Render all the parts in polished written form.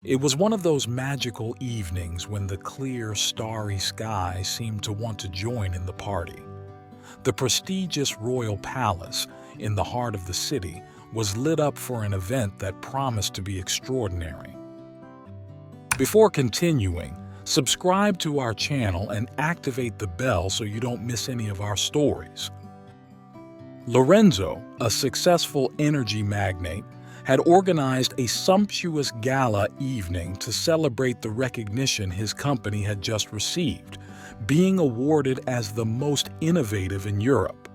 It was one of those magical evenings when the clear, starry sky seemed to want to join in the party. The prestigious royal palace in the heart of the city was lit up for an event that promised to be extraordinary. Before continuing, subscribe to our channel and activate the bell so you don't miss any of our stories. Lorenzo, a successful energy magnate, had organized a sumptuous gala evening to celebrate the recognition his company had just received, being awarded as the most innovative in Europe.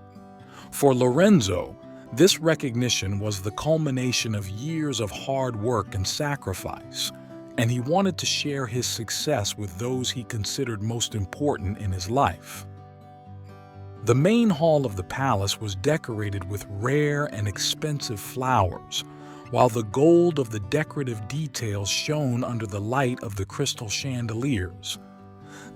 For Lorenzo, this recognition was the culmination of years of hard work and sacrifice, and he wanted to share his success with those he considered most important in his life. The main hall of the palace was decorated with rare and expensive flowers, while the gold of the decorative details shone under the light of the crystal chandeliers.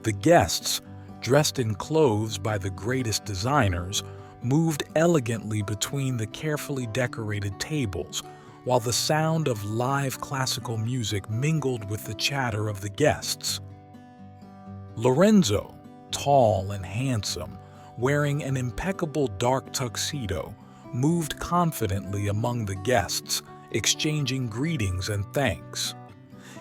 The guests, dressed in clothes by the greatest designers, moved elegantly between the carefully decorated tables, while the sound of live classical music mingled with the chatter of the guests. Lorenzo, tall and handsome, wearing an impeccable dark tuxedo, moved confidently among the guests, exchanging greetings and thanks.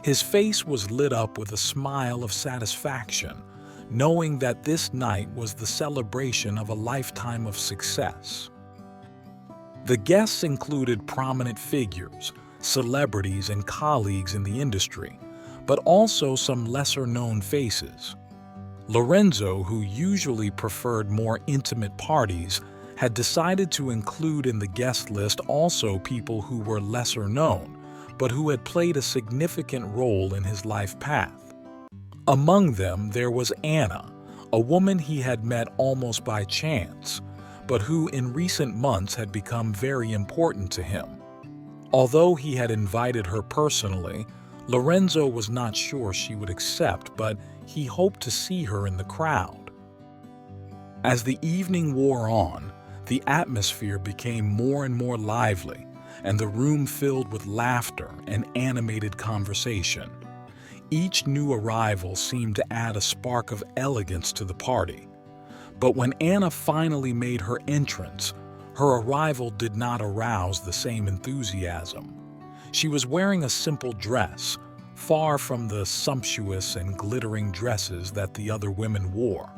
His face was lit up with a smile of satisfaction, knowing that this night was the celebration of a lifetime of success. The guests included prominent figures, celebrities, and colleagues in the industry, but also some lesser-known faces. Lorenzo, who usually preferred more intimate parties, had decided to include in the guest list also people who were lesser known, but who had played a significant role in his life path. Among them, there was Anna, a woman he had met almost by chance, but who in recent months had become very important to him. Although he had invited her personally, Lorenzo was not sure she would accept, but he hoped to see her in the crowd. As the evening wore on, the atmosphere became more and more lively, and the room filled with laughter and animated conversation. Each new arrival seemed to add a spark of elegance to the party. But when Anna finally made her entrance, her arrival did not arouse the same enthusiasm. She was wearing a simple dress, far from the sumptuous and glittering dresses that the other women wore.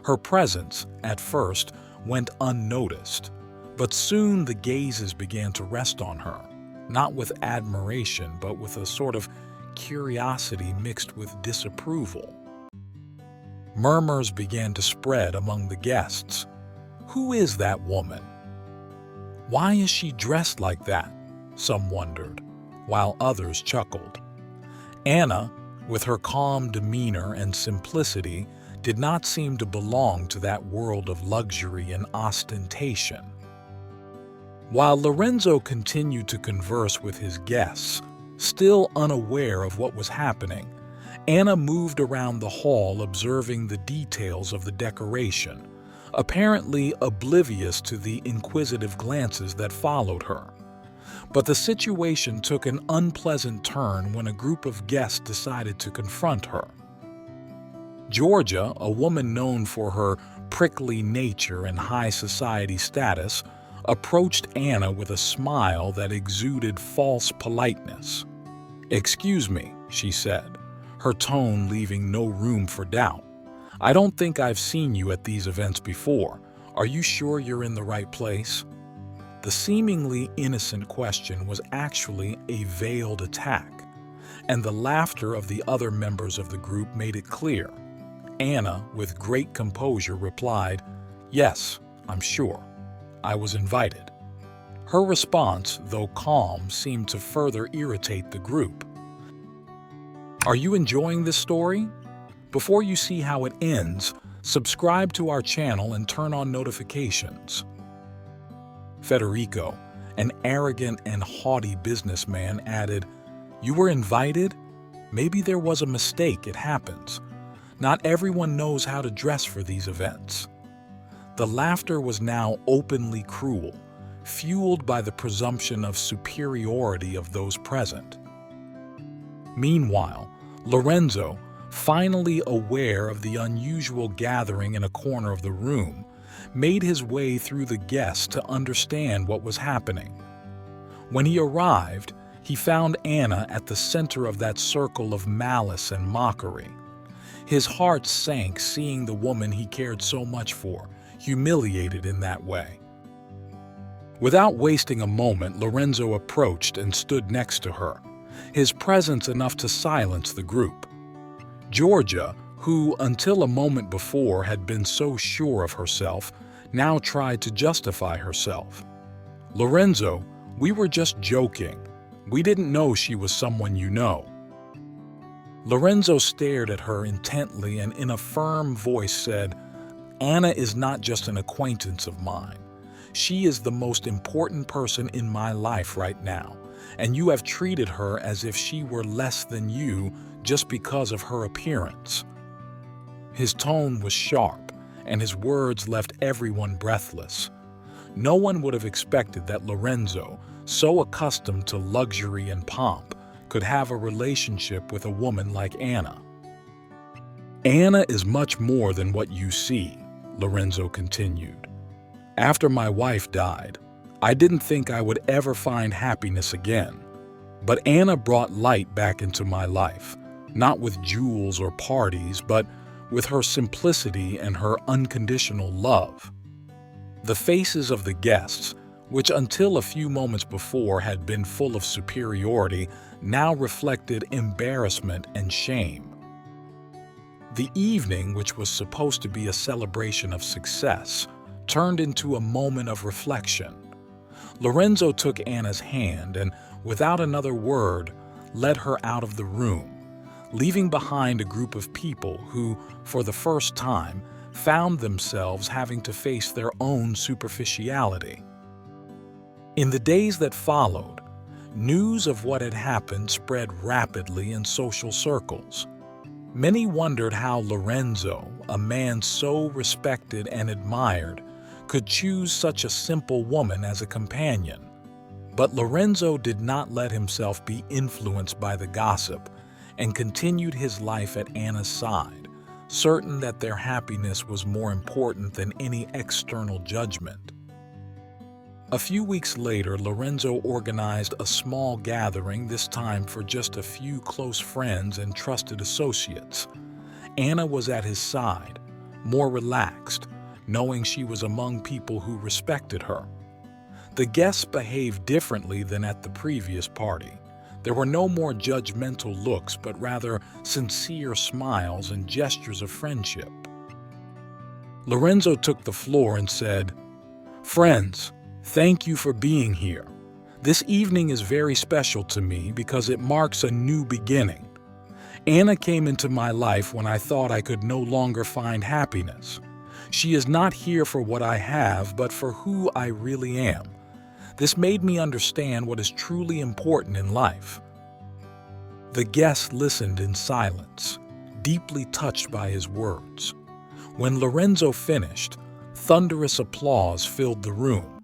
Her presence, at first, went unnoticed, but soon the gazes began to rest on her, not with admiration, but with a sort of curiosity mixed with disapproval. Murmurs began to spread among the guests. Who is that woman? Why is she dressed like that? Some wondered, while others chuckled. Anna, with her calm demeanor and simplicity, did not seem to belong to that world of luxury and ostentation. While Lorenzo continued to converse with his guests, still unaware of what was happening, Anna moved around the hall observing the details of the decoration, apparently oblivious to the inquisitive glances that followed her. But the situation took an unpleasant turn when a group of guests decided to confront her. Georgia, a woman known for her prickly nature and high society status, approached Anna with a smile that exuded false politeness. "Excuse me," she said, her tone leaving no room for doubt. "I don't think I've seen you at these events before. Are you sure you're in the right place?" The seemingly innocent question was actually a veiled attack, and the laughter of the other members of the group made it clear. Anna, with great composure, replied, "Yes, I'm sure. I was invited." Her response, though calm, seemed to further irritate the group. Are you enjoying this story? Before you see how it ends, subscribe to our channel and turn on notifications. Federico, an arrogant and haughty businessman, added, "You were invited? Maybe there was a mistake, it happens. Not everyone knows how to dress for these events." The laughter was now openly cruel, fueled by the presumption of superiority of those present. Meanwhile, Lorenzo, finally aware of the unusual gathering in a corner of the room, made his way through the guests to understand what was happening. When he arrived, he found Anna at the center of that circle of malice and mockery. His heart sank seeing the woman he cared so much for, humiliated in that way. Without wasting a moment, Lorenzo approached and stood next to her, his presence enough to silence the group. Georgia, who until a moment before had been so sure of herself, now tried to justify herself. "Lorenzo, we were just joking. We didn't know she was someone you know." Lorenzo stared at her intently and in a firm voice said, "Anna is not just an acquaintance of mine. She is the most important person in my life right now, and you have treated her as if she were less than you just because of her appearance." His tone was sharp, and his words left everyone breathless. No one would have expected that Lorenzo, so accustomed to luxury and pomp, could have a relationship with a woman like Anna. "Anna is much more than what you see," Lorenzo continued. "After my wife died, I didn't think I would ever find happiness again. But Anna brought light back into my life, not with jewels or parties, but with her simplicity and her unconditional love." The faces of the guests, which until a few moments before had been full of superiority, now reflected embarrassment and shame. The evening, which was supposed to be a celebration of success, turned into a moment of reflection. Lorenzo took Anna's hand and, without another word, led her out of the room, leaving behind a group of people who, for the first time, found themselves having to face their own superficiality. In the days that followed, news of what had happened spread rapidly in social circles. Many wondered how Lorenzo, a man so respected and admired, could choose such a simple woman as a companion. But Lorenzo did not let himself be influenced by the gossip and continued his life at Anna's side, certain that their happiness was more important than any external judgment. A few weeks later, Lorenzo organized a small gathering, this time for just a few close friends and trusted associates. Anna was at his side, more relaxed, knowing she was among people who respected her. The guests behaved differently than at the previous party. There were no more judgmental looks, but rather sincere smiles and gestures of friendship. Lorenzo took the floor and said, "Friends, thank you for being here. This evening is very special to me because it marks a new beginning. Anna came into my life when I thought I could no longer find happiness. She is not here for what I have, but for who I really am. This made me understand what is truly important in life." The guests listened in silence, deeply touched by his words. When Lorenzo finished, thunderous applause filled the room.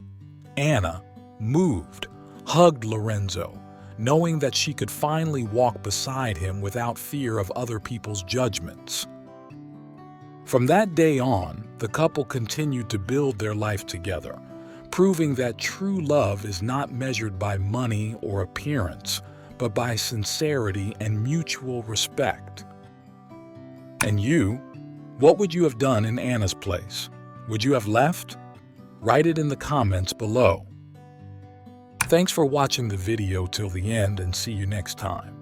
Anna, moved, hugged Lorenzo, knowing that she could finally walk beside him without fear of other people's judgments. From that day on, the couple continued to build their life together, proving that true love is not measured by money or appearance, but by sincerity and mutual respect. And you, what would you have done in Anna's place? Would you have left? Write it in the comments below. Thanks for watching the video till the end, and see you next time.